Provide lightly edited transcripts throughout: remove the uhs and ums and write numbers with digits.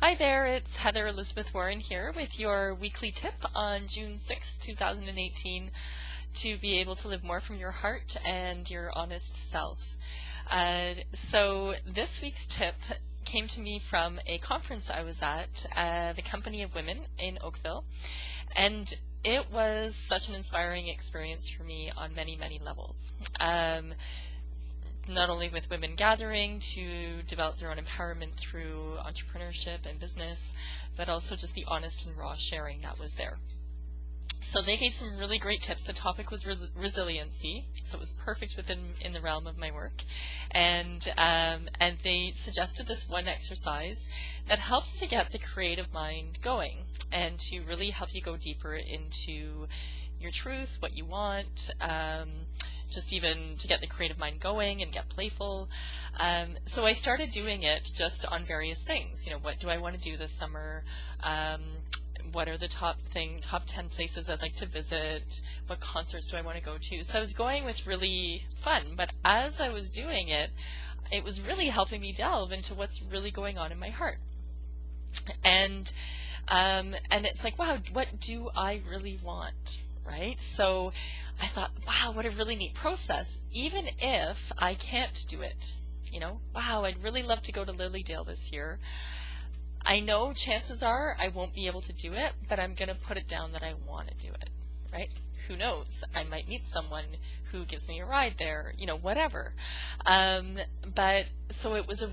Hi there, it's Heather Elizabeth Warren here with your weekly tip on June 6th, 2018 to be able to live more from your heart and your honest self. So this week's tip came to me from a conference I was at, the Company of Women in Oakville, and it was such an inspiring experience for me on many, many levels. Not only with women gathering to develop their own empowerment through entrepreneurship and business, but also just the honest and raw sharing that was there. So they gave some really great tips. The topic was resiliency, so it was perfect in the realm of my work. And they suggested this one exercise that helps to get the creative mind going and to really help you go deeper into your truth, what you want, just even to get the creative mind going and get playful. So I started doing it just on various things. You know, what do I want to do this summer? What are the top 10 places I'd like to visit? What concerts do I want to go to? So I was going with really fun, but as I was doing it, it was really helping me delve into what's really going on in my heart. And it's like, wow, what do I really want? Right? So I thought, wow, what a really neat process, even if I can't do it. You know, wow, I'd really love to go to Lilydale this year. I know chances are I won't be able to do it, but I'm going to put it down that I want to do it, right? Who knows? I might meet someone who gives me a ride there, you know, whatever. But so it was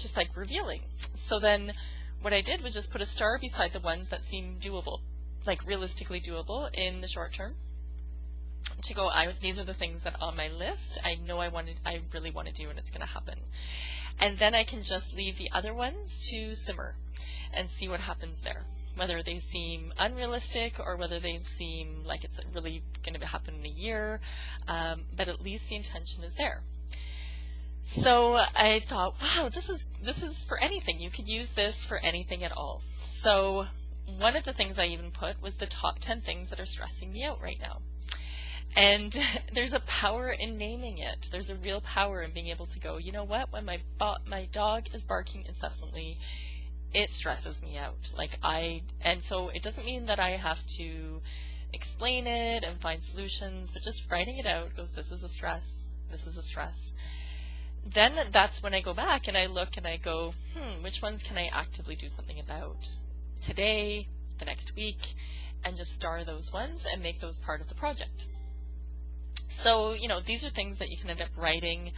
just like revealing. So then what I did was just put a star beside the ones that seem doable, like realistically doable in the short term, to go, these are the things that on my list I know I really want to do, and it's going to happen. And then I can just leave the other ones to simmer and see what happens there, whether they seem unrealistic or whether they seem like it's really going to happen in a year, but at least the intention is there. So I thought, wow, this is for anything. You could use this for anything at all. So one of the things I even put was the top 10 things that are stressing me out right now. And there's a power in naming it. There's a real power in being able to go, you know what, when my dog is barking incessantly, it stresses me out. And so it doesn't mean that I have to explain it and find solutions, but just writing it out goes, this is a stress, this is a stress. Then that's when I go back and I look and I go, which ones can I actively do something about today, the next week, and just star those ones and make those part of the project. So, you know, these are things that you can end up writing,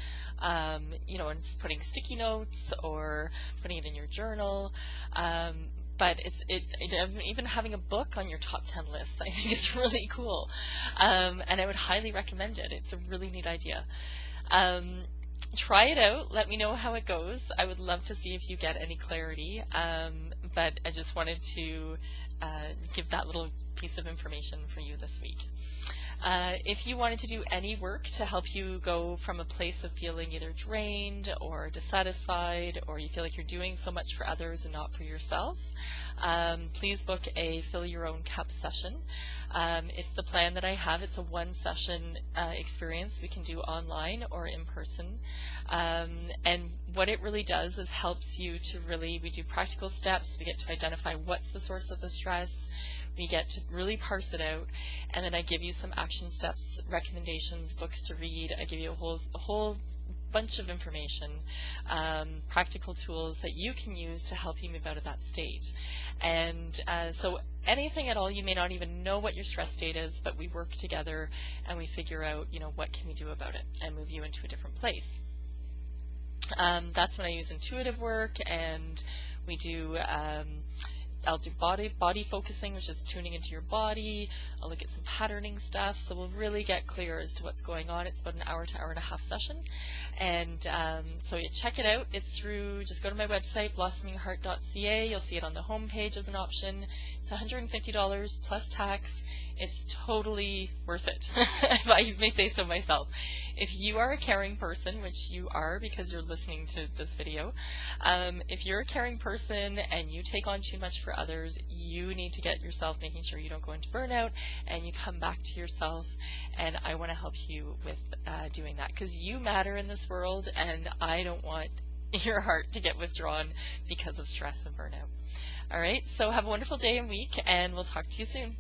you know, and putting sticky notes or putting it in your journal. But even having a book on your top 10 lists, I think is really cool. And I would highly recommend it. It's a really neat idea. Try it out. Let me know how it goes. I would love to see if you get any clarity. But I just wanted to give that little piece of information for you this week. If you wanted to do any work to help you go from a place of feeling either drained or dissatisfied, or you feel like you're doing so much for others and not for yourself, please book a Fill Your Own Cup session. It's the plan that I have. It's a one-session experience we can do online or in person. And what it really does is helps you to we do practical steps. We get to identify what's the source of the stress. We get to really parse it out, and then I give you some action steps, recommendations, books to read. I give you a whole bunch of information, practical tools that you can use to help you move out of that state. And so anything at all, you may not even know what your stress state is, but we work together and we figure out, you know, what can we do about it and move you into a different place. That's when I use intuitive work, and we do I'll do body focusing, which is tuning into your body. I'll look at some patterning stuff, so we'll really get clear as to what's going on. It's about an hour to hour and a half session, and so you check it out. It's through, just go to my website, blossomingheart.ca. You'll see it on the home page as an option. It's $150 plus tax. It's totally worth it, if I may say so myself. If you are a caring person, which you are because you're listening to this video, if you're a caring person and you take on too much for others, you need to get yourself making sure you don't go into burnout and you come back to yourself. And I want to help you with doing that, because you matter in this world, and I don't want your heart to get withdrawn because of stress and burnout. All right, so have a wonderful day and week, and we'll talk to you soon.